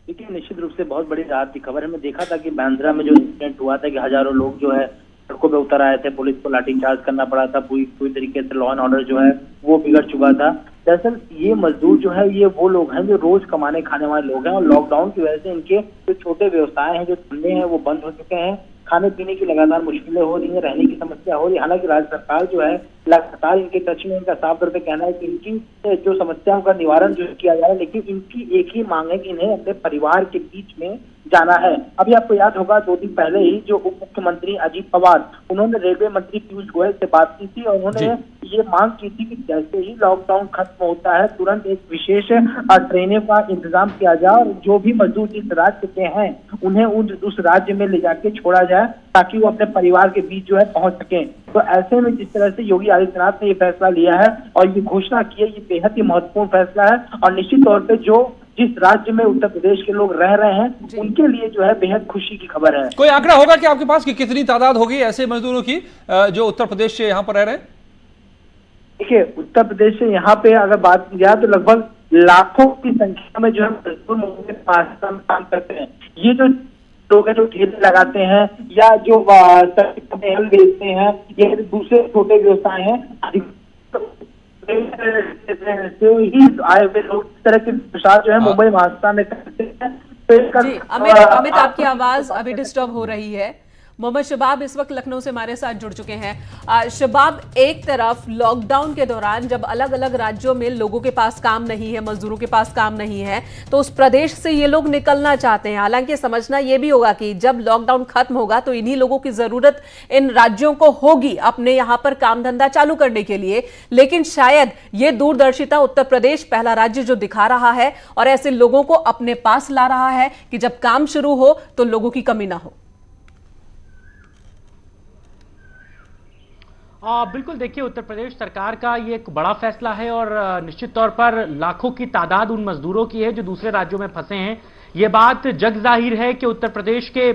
देखिए, निश्चित रूप से बहुत बड़ी राहत की खबर है। मैं देखा था कि बांद्रा में जो इंसिडेंट हुआ था कि हजारों लोग जो है सड़कों पे उतर आए थे, पुलिस को लाठीचार्ज करना पड़ा था, पूरी तरीके से लॉ एंड ऑर्डर जो है वो बिगड़ चुका था। दरअसल ये मजदूर जो है ये वो लोग हैं जो रोज कमाने खाने वाले लोग हैं, और लॉकडाउन की वजह से इनके जो छोटे व्यवसाय हैं, जो धंधे हैं, वो बंद हो चुके हैं। खाने पीने की लगातार मुश्किलें हो रही है, रहने की समस्या हो रही है। हालांकि राज्य सरकार जो है लगातार इनके टच में, इनका साफ तौर पर कहना है कि इनकी जो समस्याओं का निवारण जो किया जा रहा है, लेकिन इनकी एक ही मांग है कि इन्हें अपने परिवार के बीच में जाना है। अभी आपको याद होगा 2 दिन पहले ही जो उप मुख्यमंत्री अजीत पवार, उन्होंने रेलवे मंत्री पीयूष गोयल से बात की थी और उन्होंने ये मांग की थी कि जैसे ही लॉकडाउन खत्म होता है तुरंत एक विशेष ट्रेनों का इंतजाम किया जाए और जो भी मजदूर जिस राज्य के हैं उन्हें उस राज्य में ले जाके छोड़ा जाए ताकि वो अपने परिवार के बीच जो है पहुंच सके। तो ऐसे में जिस तरह से योगी आदित्यनाथ ने ये फैसला लिया है और ये घोषणा की है, ये बेहद ही महत्वपूर्ण फैसला है और निश्चित तौर पे जो जिस राज्य में उत्तर प्रदेश के लोग रह रहे हैं उनके लिए जो है बेहद खुशी की खबर है। कोई आंकड़ा होगा कि आपके पास कि कितनी तादाद होगी ऐसे मजदूरों की जो उत्तर प्रदेश से यहाँ पर रह रहे हैं? देखिए, उत्तर प्रदेश से यहाँ पे अगर बात की जाए तो लगभग लाखों की संख्या में जो है मजदूर मुंबई में काम करते हैं। ये जो लोग हैं जो ठेले लगाते हैं या जो फल बेचते हैं या दूसरे छोटे व्यवसाय हैं, ही आए हुए लोग इस तरह के प्रसाद जो है मुंबई महाराष्ट्र में करते हैं। जी, अमित आपकी आवाज अभी डिस्टर्ब हो रही है। मोहम्मद शबाब इस वक्त लखनऊ से हमारे साथ जुड़ चुके हैं। शबाब, एक तरफ लॉकडाउन के दौरान जब अलग अलग राज्यों में लोगों के पास काम नहीं है, मजदूरों के पास काम नहीं है, तो उस प्रदेश से ये लोग निकलना चाहते हैं। हालांकि समझना ये भी होगा कि जब लॉकडाउन खत्म होगा तो इन्हीं लोगों की जरूरत इन राज्यों को होगी अपने यहाँ पर काम धंधा चालू करने के लिए। लेकिन शायद ये दूरदर्शिता उत्तर प्रदेश पहला राज्य जो दिखा रहा है और ऐसे लोगों को अपने पास ला रहा है कि जब काम शुरू हो तो लोगों की कमी ना हो। बिल्कुल, देखिए, उत्तर प्रदेश सरकार का ये एक बड़ा फैसला है और निश्चित तौर पर लाखों की तादाद उन मजदूरों की है जो दूसरे राज्यों में फंसे हैं। ये बात जग जाहिर है कि उत्तर प्रदेश के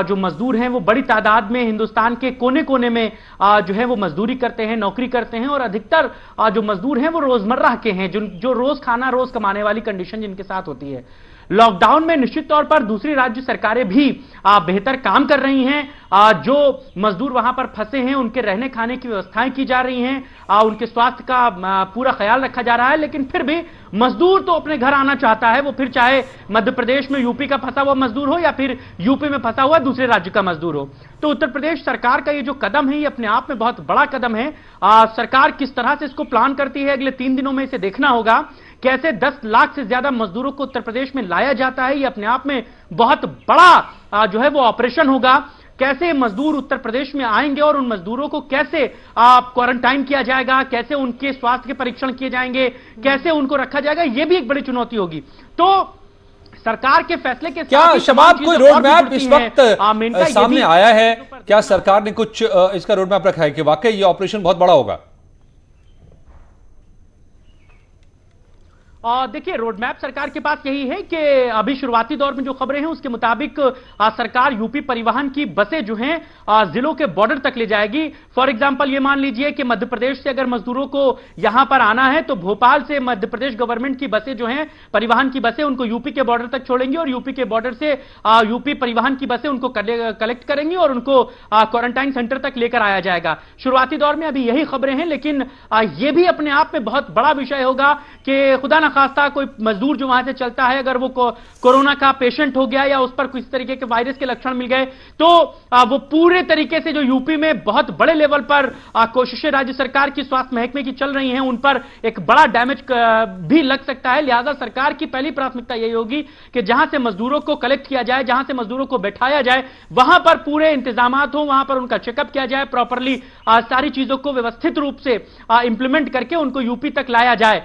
जो मजदूर हैं वो बड़ी तादाद में हिंदुस्तान के कोने कोने में जो है वो मजदूरी करते हैं, नौकरी करते हैं और अधिकतर जो मजदूर हैं वो रोजमर्रा के हैं, जो रोज खाना रोज कमाने वाली कंडीशन जिनके साथ होती है। लॉकडाउन में निश्चित तौर पर दूसरी राज्य सरकारें भी बेहतर काम कर रही हैं। जो मजदूर वहां पर फंसे हैं उनके रहने खाने की व्यवस्थाएं की जा रही हैं, उनके स्वास्थ्य का पूरा ख्याल रखा जा रहा है। लेकिन फिर भी मजदूर तो अपने घर आना चाहता है, वो फिर चाहे मध्य प्रदेश में यूपी का फंसा हुआ मजदूर हो या फिर यूपी में फंसा हुआ दूसरे राज्य का मजदूर हो। तो उत्तर प्रदेश सरकार का ये जो कदम है ये अपने आप में बहुत बड़ा कदम है। सरकार किस तरह से इसको प्लान करती है अगले 3 दिनों में इसे देखना होगा। कैसे 10 लाख से ज्यादा मजदूरों को उत्तर प्रदेश में लाया जाता है, ये अपने आप में बहुत बड़ा जो है वो ऑपरेशन होगा। कैसे मजदूर उत्तर प्रदेश में आएंगे और उन मजदूरों को कैसे क्वारंटाइन किया जाएगा, कैसे उनके स्वास्थ्य के परीक्षण किए जाएंगे, कैसे उनको रखा जाएगा, यह भी एक बड़ी चुनौती होगी। तो सरकार के फैसले के क्या शबाब कोई रोड मैप इस वक्त सामने आया है? क्या सरकार ने कुछ इसका रोड मैप रखा है कि वाकई ये ऑपरेशन बहुत बड़ा होगा? देखिए, रोड मैप सरकार के पास यही है कि अभी शुरुआती दौर में जो खबरें हैं उसके मुताबिक सरकार यूपी परिवहन की बसें जो हैं जिलों के बॉर्डर तक ले जाएगी। फॉर एग्जांपल ये मान लीजिए कि मध्य प्रदेश से अगर मजदूरों को यहां पर आना है तो भोपाल से मध्य प्रदेश गवर्नमेंट की बसें जो हैं, परिवहन की बसें, उनको यूपी के बॉर्डर तक छोड़ेंगी और यूपी के बॉर्डर से यूपी परिवहन की बसें उनको कलेक्ट करेंगी और उनको क्वारंटाइन सेंटर तक लेकर आया जाएगा। शुरुआती दौर में अभी यही खबरें हैं, लेकिन यह भी अपने आप में बहुत बड़ा विषय होगा कि खुदा न खास्ता कोई मजदूर जो वहां से चलता है अगर वो कोरोना का पेशेंट हो गया या उस पर किसी तरीके के वायरस के लक्षण मिल गए तो वो पूरे तरीके से जो यूपी में बहुत बड़े लेवल पर कोशिशें राज्य सरकार की स्वास्थ्य महकमे की चल रही हैं उन पर एक बड़ा डैमेज भी लग सकता है। लिहाजा सरकार की पहली प्राथमिकता यही होगी कि जहां से मजदूरों को कलेक्ट किया जाए, जहां से मजदूरों को बैठाया जाए, वहां पर पूरे इंतजाम हो, वहां पर उनका चेकअप किया जाए, प्रॉपरली सारी चीजों को व्यवस्थित रूप से इंप्लीमेंट करके उनको यूपी तक लाया जाए।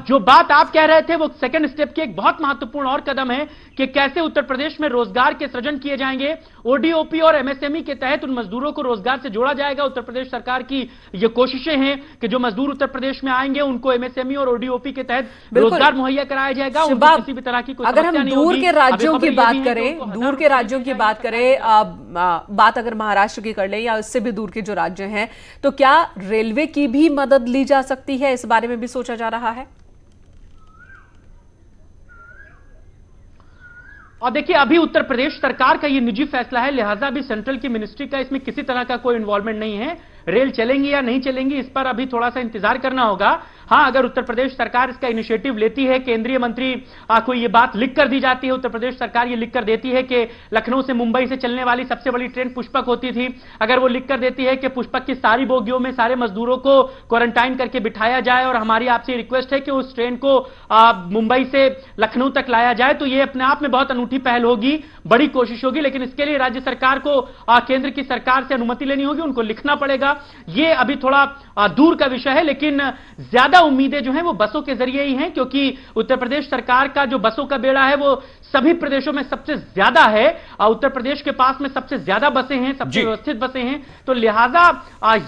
जो बात आप कह रहे थे वो सेकंड स्टेप की एक बहुत महत्वपूर्ण और कदम है कि कैसे उत्तर प्रदेश में रोजगार के सृजन किए जाएंगे। ओडीओपी और एमएसएमई के तहत उन मजदूरों को रोजगार से जोड़ा जाएगा। उत्तर प्रदेश सरकार की ये कोशिशें हैं कि जो मजदूर उत्तर प्रदेश में आएंगे उनको एमएसएमई और ओडीओपी के तहत रोजगार मुहैया कराया जाएगा। उनको किसी भी तरह की कोई अगर हम दूर के राज्यों की बात करें, दूर के राज्यों की बात करें, बात अगर महाराष्ट्र की कर लें या उससे भी दूर के जो राज्य हैं, तो क्या रेलवे की भी मदद ली जा सकती है? इस बारे में भी सोचा जा रहा है। और देखिए अभी उत्तर प्रदेश सरकार का ये निजी फैसला है, लिहाजा अभी सेंट्रल की मिनिस्ट्री का इसमें किसी तरह का कोई इन्वॉल्वमेंट नहीं है। रेल चलेंगी या नहीं चलेंगी इस पर अभी थोड़ा सा इंतजार करना होगा। हां, अगर उत्तर प्रदेश सरकार इसका इनिशिएटिव लेती है, केंद्रीय मंत्री को ये बात लिख कर दी जाती है, उत्तर प्रदेश सरकार ये लिख कर देती है कि लखनऊ से मुंबई से चलने वाली सबसे बड़ी ट्रेन पुष्पक होती थी, अगर वो लिख कर देती है कि पुष्पक की सारी बोगियों में सारे मजदूरों को क्वारंटाइन करके बिठाया जाए और हमारी आपसे रिक्वेस्ट है कि उस ट्रेन को मुंबई से लखनऊ तक लाया जाए, तो ये अपने आप में बहुत अनूठी पहल होगी, बड़ी कोशिश होगी। लेकिन इसके लिए राज्य सरकार को केंद्र की सरकार से अनुमति लेनी होगी, उनको लिखना पड़ेगा। ये अभी थोड़ा दूर का विषय है, लेकिन ज्यादा उम्मीदें जो हैं वो बसों के जरिए ही हैं, क्योंकि उत्तर प्रदेश सरकार का जो बसों का बेड़ा है वो सभी प्रदेशों में सबसे ज्यादा है। उत्तर प्रदेश के पास में सबसे ज्यादा बसें हैं, सबसे व्यवस्थित बसें हैं, तो लिहाजा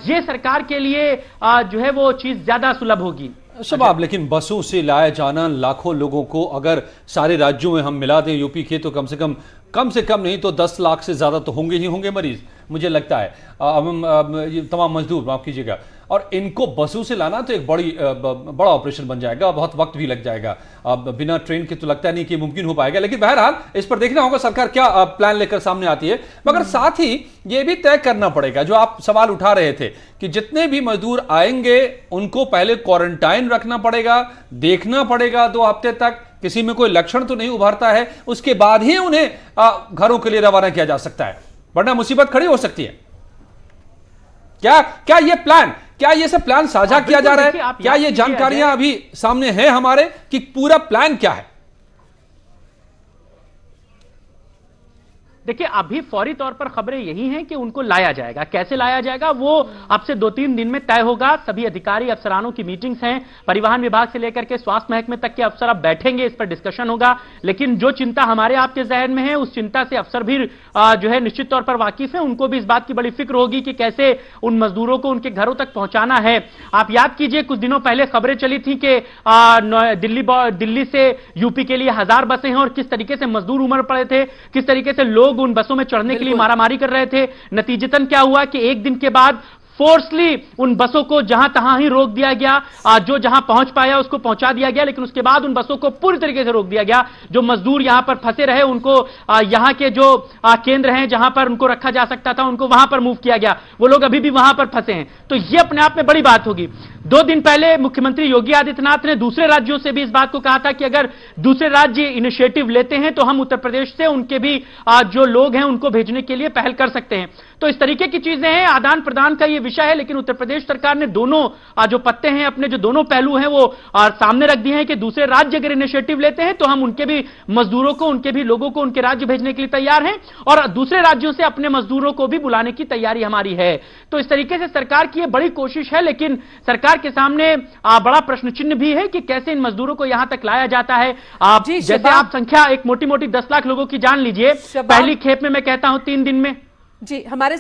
ये सरकार के लिए जो है वो चीज ज्यादा सुलभ होगी। शबाब, लेकिन बसों से लाया जाना लाखों लोगों को अगर सारे राज्यों में हम मिला दें यूपी के, तो कम से कम नहीं तो 10 लाख से ज्यादा तो होंगे ही होंगे मरीज, मुझे लगता है। तमाम मजदूर, माफ कीजिएगा, और इनको बसों से लाना तो एक बड़ा ऑपरेशन बन जाएगा, बहुत वक्त भी लग जाएगा। अब बिना ट्रेन के तो लगता नहीं कि मुमकिन हो पाएगा, लेकिन बहरहाल इस पर देखना होगा सरकार क्या प्लान लेकर सामने आती है। मगर साथ ही यह भी तय करना पड़ेगा, जो आप सवाल उठा रहे थे, कि जितने भी मजदूर आएंगे उनको पहले क्वारंटाइन रखना पड़ेगा, देखना पड़ेगा 2 हफ्ते तक, किसी में कोई लक्षण तो नहीं उभरता है, उसके बाद ही उन्हें घरों के लिए रवाना किया जा सकता है, वरना मुसीबत खड़ी हो सकती है। क्या ये सब प्लान साझा किया जा रहा है? क्या ये जानकारियां अभी सामने हैं हमारे कि पूरा प्लान क्या है? देखिए अभी फौरी तौर पर खबरें यही हैं कि उनको लाया जाएगा। कैसे लाया जाएगा वो अब से 2-3 दिन में तय होगा। सभी अधिकारी अफसरानों की मीटिंग्स हैं, परिवहन विभाग से लेकर के स्वास्थ्य महकमे तक के अफसर अब बैठेंगे, इस पर डिस्कशन होगा। लेकिन जो चिंता हमारे आपके जहन में है, उस चिंता से अफसर भी जो है निश्चित तौर पर वाकिफ है। उनको भी इस बात की बड़ी फिक्र होगी कि कैसे उन मजदूरों को उनके घरों तक पहुंचाना है। आप याद कीजिए कुछ दिनों पहले खबरें चली थी कि दिल्ली से यूपी के लिए 1000 बसें हैं और किस तरीके से मजदूर उमड़ पड़े थे, किस तरीके से लोग उन बसों में चढ़ने के लिए मारामारी कर रहे थे। नतीजतन क्या हुआ कि एक दिन के बाद फोर्सली उन बसों को जहां तहां ही रोक दिया गया, जो जहां पहुंच पाया उसको पहुंचा दिया गया, लेकिन उसके बाद उन बसों को पूरी तरीके से रोक दिया गया। जो मजदूर यहां पर फंसे रहे उनको यहां के जो केंद्र हैं जहां पर उनको रखा जा सकता था उनको वहां पर मूव किया गया, वो लोग अभी भी वहां पर फंसे हैं। तो ये अपने आप में बड़ी बात होगी। 2 दिन पहले मुख्यमंत्री योगी आदित्यनाथ ने दूसरे राज्यों से भी इस बात को कहा था कि अगर दूसरे राज्य इनिशिएटिव लेते हैं तो हम उत्तर प्रदेश से उनके भी जो लोग हैं उनको भेजने के लिए पहल कर सकते हैं। तो इस तरीके की चीजें हैं, आदान प्रदान का ये विषय है। लेकिन उत्तर प्रदेश सरकार ने दोनों जो पत्ते हैं, अपने जो दोनों पहलू हैं वो सामने रख दिए हैं कि दूसरे राज्य अगर इनिशिएटिव लेते हैं तो हम उनके भी मजदूरों को, उनके भी लोगों को उनके राज्य भेजने के लिए तैयार हैं और दूसरे राज्यों से अपने मजदूरों को भी बुलाने की तैयारी हमारी है। तो इस तरीके से सरकार की ये बड़ी कोशिश है, लेकिन सरकार के सामने बड़ा प्रश्न चिन्ह भी है कि कैसे इन मजदूरों को यहां तक लाया जाता है। जैसे आप संख्या एक मोटी मोटी 10 लाख लोगों की जान लीजिए, पहली खेप में मैं कहता हूं 3 दिन में। जी, हमारे